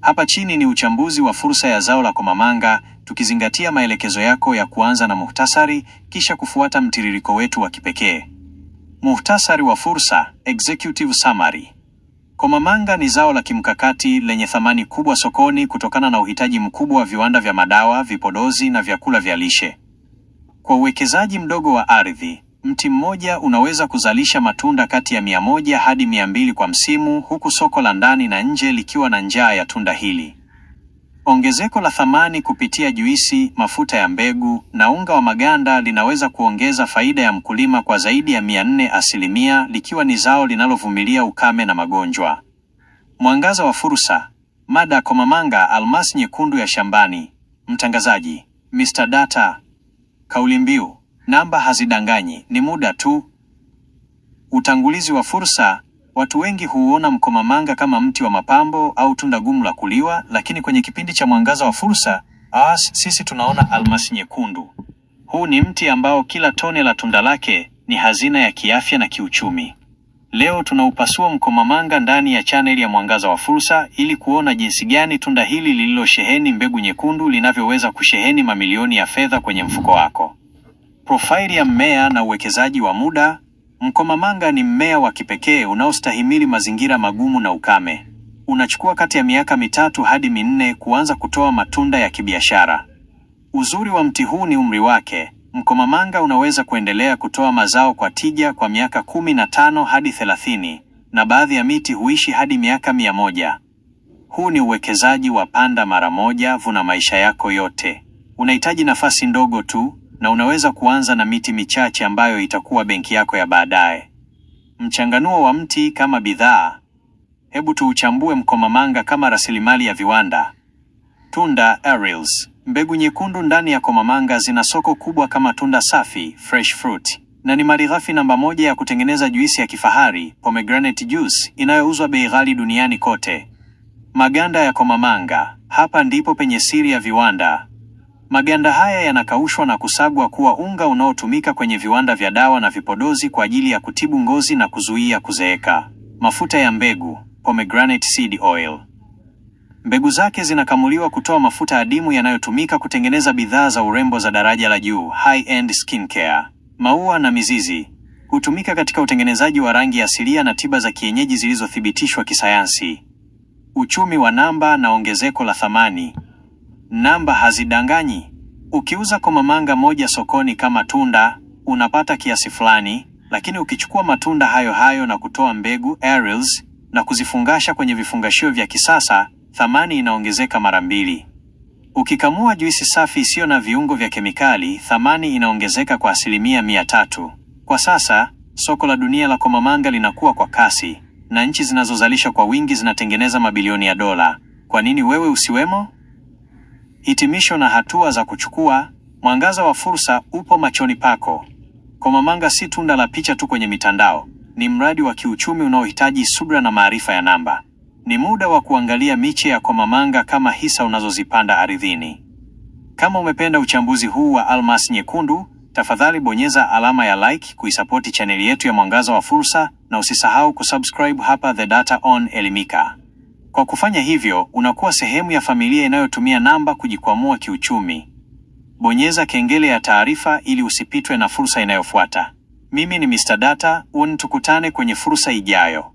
Hapa chini ni uchambuzi wa fursa ya zao la komamanga, tukizingatia maelekezo yako ya kuanza na muhtasari, kisha kufuata mtiririko wetu wa kipekee. Muhtasari wa fursa, executive summary. Komamanga ni zao la kimkakati lenye thamani kubwa sokoni kutokana na uhitaji mkubwa wa viwanda vya madawa, vipodozi na vyakula vya lishe. Kwa uwekezaji mdogo wa ardhi, mti mmoja unaweza kuzalisha matunda kati ya 100 hadi 200 kwa msimu, huku soko la ndani na nje likiwa na njaa ya tunda hili. Ongezeko la thamani kupitia juisi, mafuta ya mbegu na unga wa maganda linaweza kuongeza faida ya mkulima kwa zaidi ya 400%, likiwa ni zao linalovumilia ukame na magonjwa. Mwangaza wa fursa. Mada: komamanga, almasi nyekundu ya shambani. Mtangazaji: Mr. Data. Kauli mbiu: namba hazidanganyi, ni muda tu. Utangulizi wa fursa. Watu wengi huuona mkomamanga kama mti wa mapambo au tunda gumu la kuliwa, lakini kwenye kipindi cha mwangaza wa fursa, sisi tunaona almasi nyekundu. Huu ni mti ambao kila tone la tunda lake ni hazina ya kiafya na kiuchumi. Leo tunaupasua mkomamanga ndani ya chaneli ya mwangaza wa fursa ili kuona jinsi gani tunda hili lililosheheni mbegu nyekundu linavyoweza kusheheni mamilioni ya fedha kwenye mfuko wako. Profaili ya mmea na uwekezaji wa muda. Mkomamanga ni mmea wa kipekee unaostahimili mazingira magumu na ukame. Unachukua kati ya miaka 3 hadi 4 kuanza kutoa matunda ya kibiashara. Uzuri wa mti huu ni umri wake. Mkomamanga unaweza kuendelea kutoa mazao kwa tija kwa miaka 15 hadi 30, na baadhi ya miti huishi hadi miaka 100. Huu ni uwekezaji wa panda mara moja, vuna maisha yako yote. Unahitaji nafasi ndogo tu, na unaweza kuanza na miti michache ambayo itakuwa benki yako ya baadaye. Mchanganuo wa mti kama bidhaa. Hebu tuuchambue mkomamanga kama rasilimali ya viwanda. Tunda Aerials. Mbegu nyekundu ndani ya komamanga zina soko kubwa kama tunda safi, fresh fruit, na ni malighafi namba 1 ya kutengeneza juisi ya kifahari, pomegranate juice, inayouzwa bei ghali duniani kote. Maganda ya komamanga. Hapa ndipo penye siri ya viwanda. Maganda haya yanakaushwa na kusagwa kuwa unga unaotumika kwenye viwanda vya dawa na vipodozi kwa ajili ya kutibu ngozi na kuzuia kuzeeka. Mafuta ya mbegu, pomegranate seed oil. Mbegu zake zinakamuliwa kutoa mafuta adimu yanayotumika kutengeneza bidhaa za urembo za daraja la juu, high-end skincare. Maua na mizizi hutumika katika utengenezaji wa rangi asilia na tiba za kienyeji zilizothibitishwa kisayansi. Uchumi wa namba na ongezeko la thamani. Namba hazidanganyi. Ukiuza komamanga moja sokoni kama tunda, unapata kiasi fulani, lakini ukichukua matunda hayo hayo na kutoa mbegu Aerials na kuzifungasha kwenye vifungashio vya kisasa, thamani inaongezeka mara 2. Ukikamua juisi safi isiyo na viungo vya kemikali, thamani inaongezeka kwa 300%. Kwa sasa, soko la dunia la komamanga linakuwa kwa kasi, na nchi zinazozalisha kwa wingi zinatengeneza mabilioni ya dola. Kwa nini wewe usiwemo? Hitimisho na hatua za kuchukua. Mwangaza wa fursa upo machoni pako. Komamanga si tunda la picha tu kwenye mitandao, ni mradi wa kiuchumi unaohitaji subira na maarifa ya namba. Ni muda wa kuangalia miche ya komamanga kama hisa unazozipanda ardhini. Kama umependa uchambuzi huu wa almasi nyekundu, tafadhali bonyeza alama ya like kuisapoti chaneli yetu ya mwangaza wa fursa, na usisahau kusubscribe hapa The Data on Elimika. Kwa kufanya hivyo, unakuwa sehemu ya familia inayotumia namba kujikwamua kiuchumi. Bonyeza kengele ya taarifa ili usipitwe na fursa inayofuata. Mimi ni Mr. Data, tukutane kwenye fursa ijayo.